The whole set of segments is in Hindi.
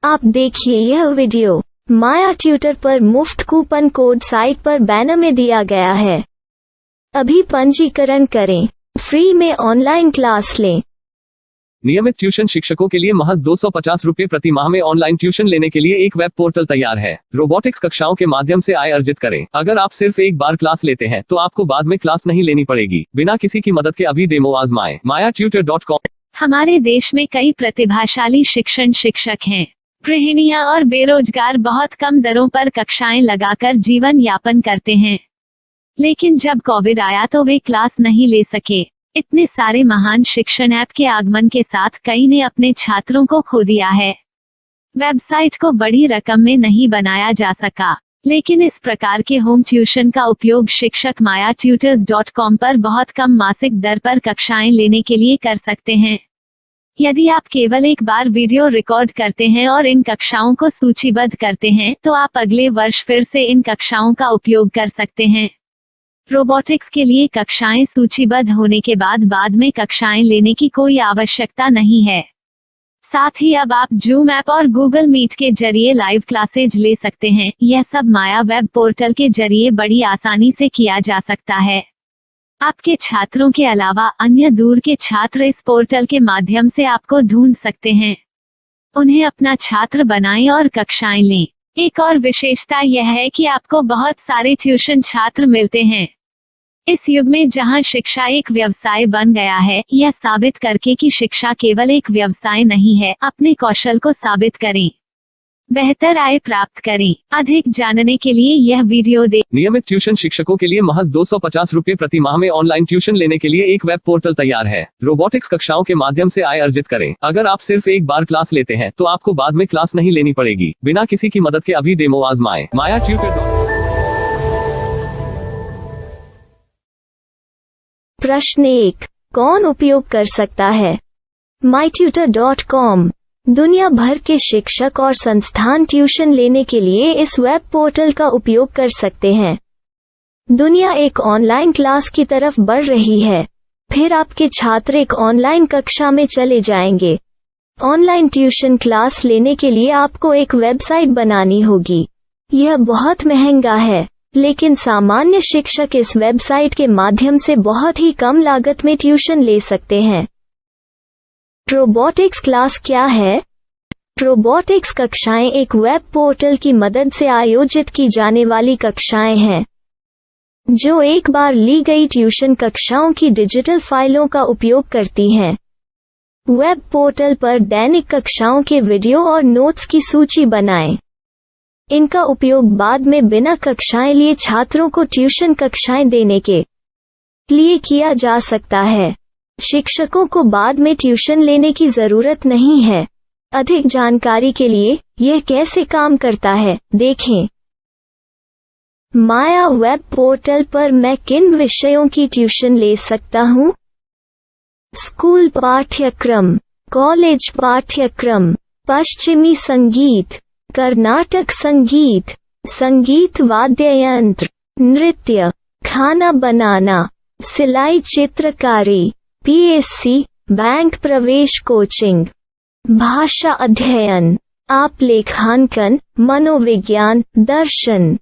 आप देखिए यह वीडियो माया ट्यूटर पर मुफ्त कूपन कोड साइट पर बैनर में दिया गया है। अभी पंजीकरण करें, फ्री में ऑनलाइन क्लास लें। नियमित ट्यूशन शिक्षकों के लिए महज 250 रुपये प्रति माह में ऑनलाइन ट्यूशन लेने के लिए एक वेब पोर्टल तैयार है। रोबोटिक्स कक्षाओं के माध्यम से आय अर्जित करें। अगर आप सिर्फ एक बार क्लास लेते हैं तो आपको बाद में क्लास नहीं लेनी पड़ेगी। बिना किसी की मदद के अभी डेमो आजमाएं। mayatutor.com। हमारे देश में कई प्रतिभाशाली शिक्षक हैं। गृहिणियां और बेरोजगार बहुत कम दरों पर कक्षाएं लगाकर जीवन यापन करते हैं, लेकिन जब कोविड आया तो वे क्लास नहीं ले सके। इतने सारे महान शिक्षण ऐप के आगमन के साथ कई ने अपने छात्रों को खो दिया है। वेबसाइट को बड़ी रकम में नहीं बनाया जा सका, लेकिन इस प्रकार के होम ट्यूशन का उपयोग शिक्षक mayatutors.com पर बहुत कम मासिक दर पर कक्षाएं लेने के लिए कर सकते हैं। यदि आप केवल एक बार वीडियो रिकॉर्ड करते हैं और इन कक्षाओं को सूचीबद्ध करते हैं तो आप अगले वर्ष फिर से इन कक्षाओं का उपयोग कर सकते हैं। रोबोटिक्स के लिए कक्षाएं सूचीबद्ध होने के बाद में कक्षाएं लेने की कोई आवश्यकता नहीं है। साथ ही अब आप जूम ऐप और गूगल मीट के जरिए लाइव क्लासेज ले सकते हैं। यह सब माया वेब पोर्टल के जरिए बड़ी आसानी से किया जा सकता है। आपके छात्रों के अलावा अन्य दूर के छात्र इस पोर्टल के माध्यम से आपको ढूंढ सकते हैं। उन्हें अपना छात्र बनाएं और कक्षाएं लें। एक और विशेषता यह है कि आपको बहुत सारे ट्यूशन छात्र मिलते हैं। इस युग में जहां शिक्षा एक व्यवसाय बन गया है, यह साबित करके कि शिक्षा केवल एक व्यवसाय नहीं है, अपने कौशल को साबित करें, बेहतर आय प्राप्त करें। अधिक जानने के लिए यह वीडियो देखें। नियमित ट्यूशन शिक्षकों के लिए महज 250 रुपये प्रति माह में ऑनलाइन ट्यूशन लेने के लिए एक वेब पोर्टल तैयार है। रोबोटिक्स कक्षाओं के माध्यम से आय अर्जित करें। अगर आप सिर्फ एक बार क्लास लेते हैं तो आपको बाद में क्लास नहीं लेनी पड़ेगी। बिना किसी की मदद के अभी डेमो आजमाएं। mayatutor.com। प्रश्न 1, कौन उपयोग कर सकता है? mytutor.com दुनिया भर के शिक्षक और संस्थान ट्यूशन लेने के लिए इस वेब पोर्टल का उपयोग कर सकते हैं। दुनिया एक ऑनलाइन क्लास की तरफ बढ़ रही है, फिर आपके छात्र एक ऑनलाइन कक्षा में चले जाएंगे। ऑनलाइन ट्यूशन क्लास लेने के लिए आपको एक वेबसाइट बनानी होगी। यह बहुत महंगा है, लेकिन सामान्य शिक्षक इस वेबसाइट के माध्यम से बहुत ही कम लागत में ट्यूशन ले सकते हैं। रोबोटिक्स क्लास क्या है? रोबोटिक्स कक्षाएं एक वेब पोर्टल की मदद से आयोजित की जाने वाली कक्षाएं हैं, जो एक बार ली गई ट्यूशन कक्षाओं की डिजिटल फाइलों का उपयोग करती हैं। वेब पोर्टल पर दैनिक कक्षाओं के वीडियो और नोट्स की सूची बनाएं। इनका उपयोग बाद में बिना कक्षाएं लिए छात्रों को ट्यूशन कक्षाएं देने के लिए किया जा सकता है। शिक्षकों को बाद में ट्यूशन लेने की जरूरत नहीं है। अधिक जानकारी के लिए यह कैसे काम करता है देखें। माया वेब पोर्टल पर मैं किन विषयों की ट्यूशन ले सकता हूँ? स्कूल पाठ्यक्रम, कॉलेज पाठ्यक्रम, पश्चिमी संगीत, कर्नाटक संगीत, संगीत वाद्य यंत्र, नृत्य, खाना बनाना, सिलाई चित्रकारी, पीएससी, बैंक प्रवेश कोचिंग, भाषा अध्ययन, आप लेखांकन, मनोविज्ञान, दर्शन।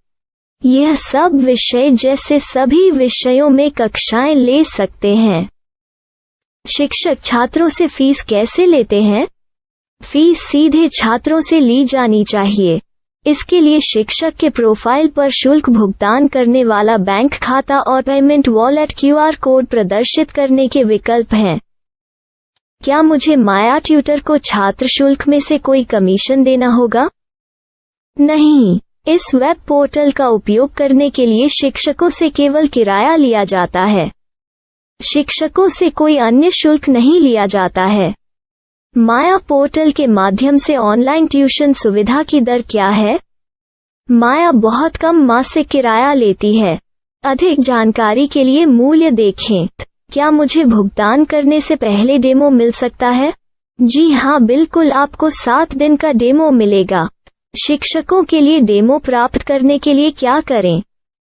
यह सब विषय जैसे सभी विषयों में कक्षाएं ले सकते हैं। शिक्षक छात्रों से फीस कैसे लेते हैं? फीस सीधे छात्रों से ली जानी चाहिए। इसके लिए शिक्षक के प्रोफाइल पर शुल्क भुगतान करने वाला बैंक खाता और पेमेंट वॉलेट क्यूआर कोड प्रदर्शित करने के विकल्प हैं। क्या मुझे माया ट्यूटर को छात्र शुल्क में से कोई कमीशन देना होगा? नहीं, इस वेब पोर्टल का उपयोग करने के लिए शिक्षकों से केवल किराया लिया जाता है। शिक्षकों से कोई अन्य शुल्क नहीं लिया जाता है। माया पोर्टल के माध्यम से ऑनलाइन ट्यूशन सुविधा की दर क्या है? माया बहुत कम मासिक किराया लेती है। अधिक जानकारी के लिए मूल्य देखें। क्या मुझे भुगतान करने से पहले डेमो मिल सकता है? जी हाँ, बिल्कुल, आपको 7 दिन का डेमो मिलेगा। शिक्षकों के लिए डेमो प्राप्त करने के लिए क्या करें?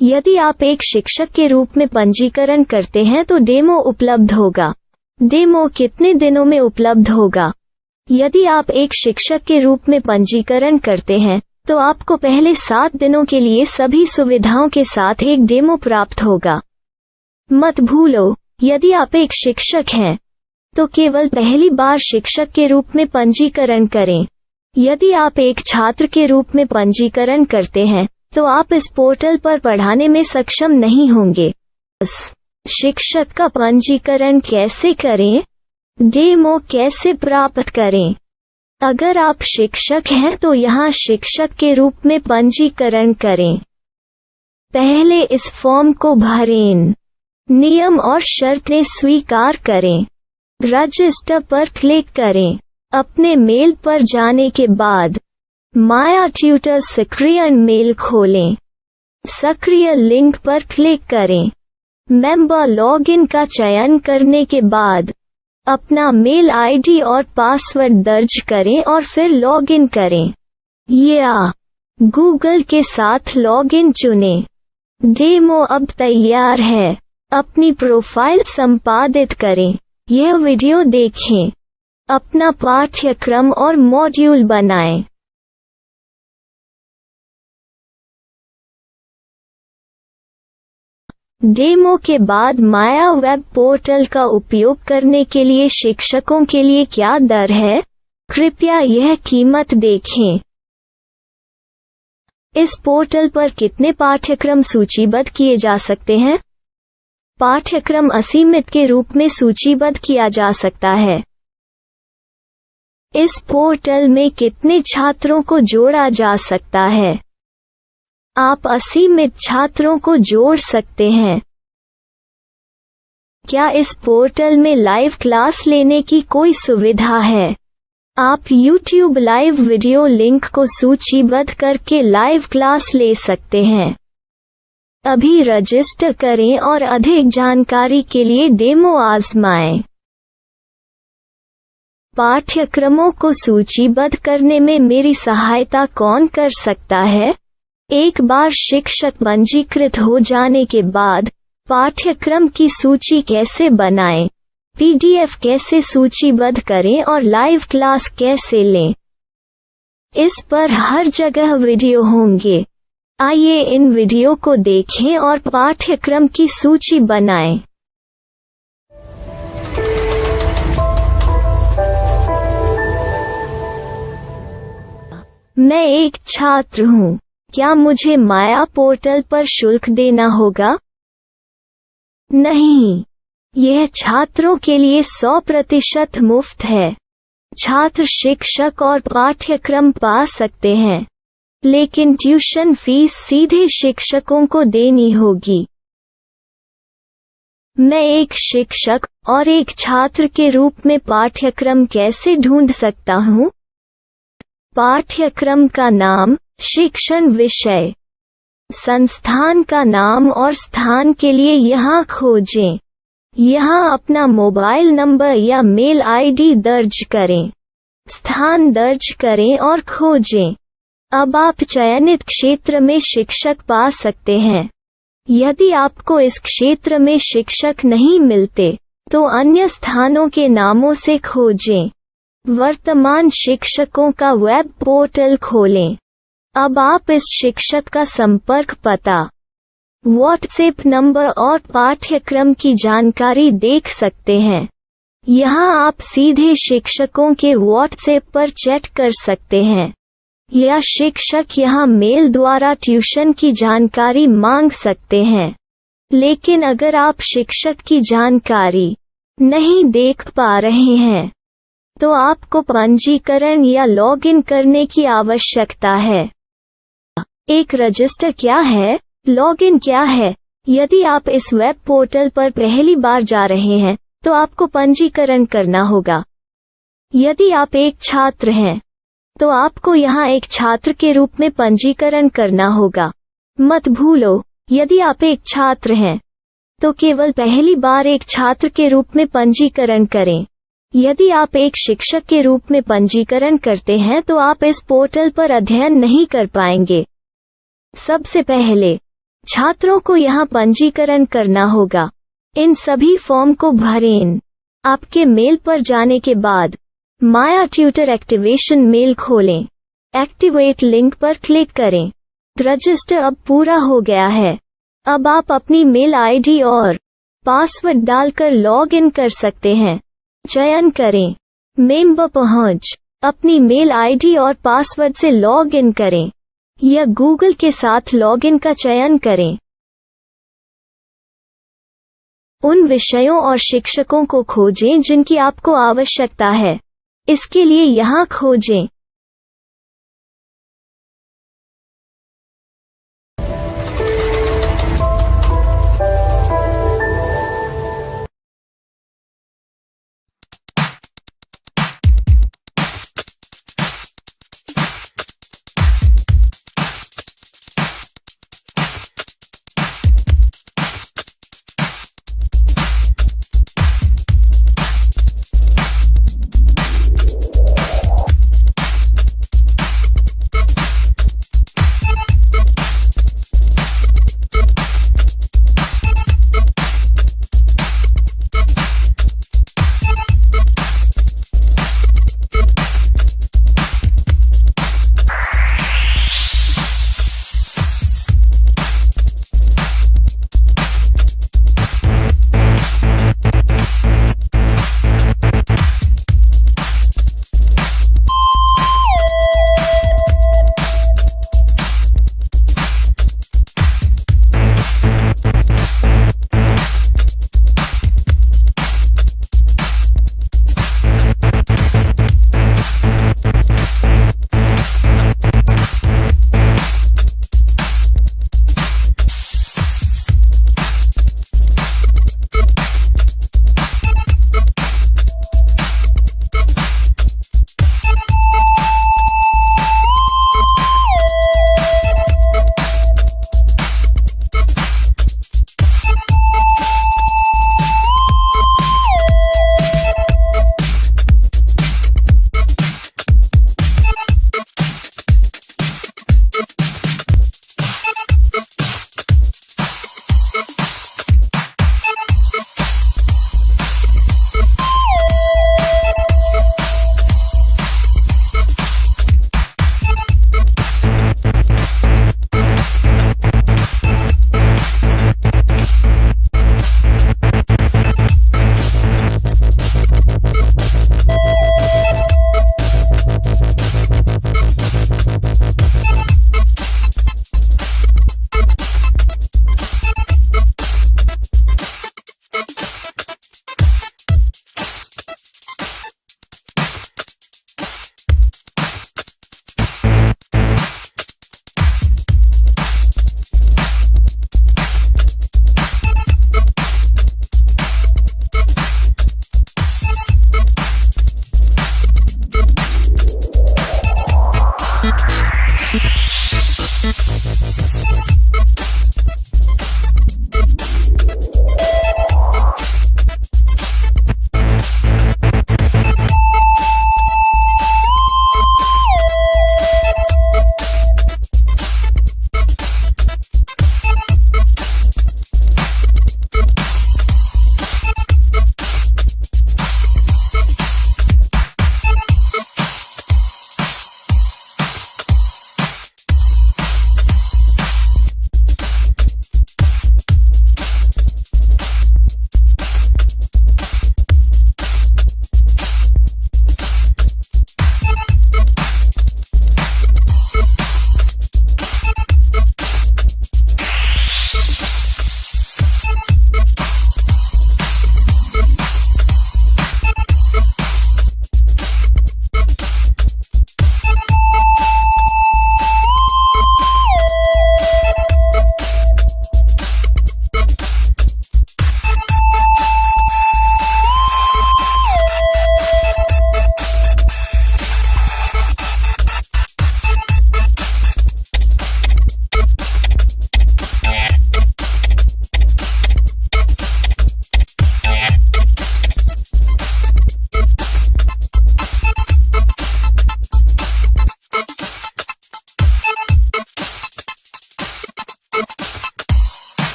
यदि आप एक शिक्षक के रूप में पंजीकरण करते हैं तो डेमो उपलब्ध होगा। डेमो कितने दिनों में उपलब्ध होगा? यदि आप एक शिक्षक के रूप में पंजीकरण करते हैं तो आपको पहले 7 दिनों के लिए सभी सुविधाओं के साथ एक डेमो प्राप्त होगा। मत भूलो, यदि आप एक शिक्षक हैं तो केवल पहली बार शिक्षक के रूप में पंजीकरण करें। यदि आप एक छात्र के रूप में पंजीकरण करते हैं तो आप इस पोर्टल पर पढ़ाने में सक्षम नहीं होंगे। शिक्षक का पंजीकरण कैसे करें? डेमो कैसे प्राप्त करें? अगर आप शिक्षक हैं तो यहाँ शिक्षक के रूप में पंजीकरण करें। पहले इस फॉर्म को भरें, नियम और शर्तें स्वीकार करें, रजिस्टर पर क्लिक करें। अपने मेल पर जाने के बाद माया ट्यूटर सक्रिय मेल खोलें। सक्रिय लिंक पर क्लिक करें। मेंबर लॉगिन का चयन करने के बाद अपना मेल आईडी और पासवर्ड दर्ज करें और फिर लॉगिन करें या गूगल के साथ लॉगिन चुनें। डेमो अब तैयार है। अपनी प्रोफाइल संपादित करें। यह वीडियो देखें। अपना पाठ्यक्रम और मॉड्यूल बनाएं। डेमो के बाद माया वेब पोर्टल का उपयोग करने के लिए शिक्षकों के लिए क्या दर है? कृपया यह कीमत देखें। इस पोर्टल पर कितने पाठ्यक्रम सूचीबद्ध किए जा सकते हैं? पाठ्यक्रम असीमित के रूप में सूचीबद्ध किया जा सकता है। इस पोर्टल में कितने छात्रों को जोड़ा जा सकता है? आप असीमित छात्रों को जोड़ सकते हैं। क्या इस पोर्टल में लाइव क्लास लेने की कोई सुविधा है? आप YouTube लाइव वीडियो लिंक को सूचीबद्ध करके लाइव क्लास ले सकते हैं। अभी रजिस्टर करें और अधिक जानकारी के लिए डेमो आजमाएं। पाठ्यक्रमों को सूचीबद्ध करने में मेरी सहायता कौन कर सकता है? एक बार शिक्षक पंजीकृत हो जाने के बाद पाठ्यक्रम की सूची कैसे बनाएं, PDF कैसे सूचीबद्ध करें और लाइव क्लास कैसे लें, इस पर हर जगह वीडियो होंगे। आइए इन वीडियो को देखें और पाठ्यक्रम की सूची बनाएं। मैं एक छात्र हूँ। क्या मुझे माया पोर्टल पर शुल्क देना होगा? नहीं, यह छात्रों के लिए 100% मुफ्त है। छात्र शिक्षक और पाठ्यक्रम पा सकते हैं, लेकिन ट्यूशन फीस सीधे शिक्षकों को देनी होगी। मैं एक शिक्षक और एक छात्र के रूप में पाठ्यक्रम कैसे ढूंढ सकता हूँ? पाठ्यक्रम का नाम, शिक्षण विषय, संस्थान का नाम और स्थान के लिए यहाँ खोजें। यहाँ अपना मोबाइल नंबर या मेल आईडी दर्ज करें। स्थान दर्ज करें और खोजें। अब आप चयनित क्षेत्र में शिक्षक पा सकते हैं। यदि आपको इस क्षेत्र में शिक्षक नहीं मिलते तो अन्य स्थानों के नामों से खोजें। वर्तमान शिक्षकों का वेब पोर्टल खोलें। अब आप इस शिक्षक का संपर्क पता, व्हाट्सएप नंबर और पाठ्यक्रम की जानकारी देख सकते हैं। यहाँ आप सीधे शिक्षकों के व्हाट्सएप पर चैट कर सकते हैं या शिक्षक यहाँ मेल द्वारा ट्यूशन की जानकारी मांग सकते हैं। लेकिन अगर आप शिक्षक की जानकारी नहीं देख पा रहे हैं तो आपको पंजीकरण या लॉगिन करने की आवश्यकता है। एक रजिस्टर क्या है? लॉगिन क्या है? यदि आप इस वेब पोर्टल पर पहली बार जा रहे हैं तो आपको पंजीकरण करना होगा। यदि आप एक छात्र हैं तो आपको यहाँ एक छात्र के रूप में पंजीकरण करना होगा। मत भूलो, यदि आप एक छात्र हैं तो केवल पहली बार एक छात्र के रूप में पंजीकरण करें। यदि आप एक शिक्षक के रूप में पंजीकरण करते हैं तो आप इस पोर्टल पर अध्ययन नहीं कर पाएंगे। सबसे पहले छात्रों को यहाँ पंजीकरण करना होगा। इन सभी फॉर्म को भरें। आपके मेल पर जाने के बाद माया ट्यूटर एक्टिवेशन मेल खोलें। एक्टिवेट लिंक पर क्लिक करें। रजिस्टर अब पूरा हो गया है। अब आप अपनी मेल आईडी और पासवर्ड डालकर लॉग इन कर सकते हैं। चयन करें मेंबर पहुंच। अपनी मेल आईडी और पासवर्ड से लॉग इन करें या गूगल के साथ लॉगिन का चयन करें। उन विषयों और शिक्षकों को खोजें जिनकी आपको आवश्यकता है। इसके लिए यहाँ खोजें।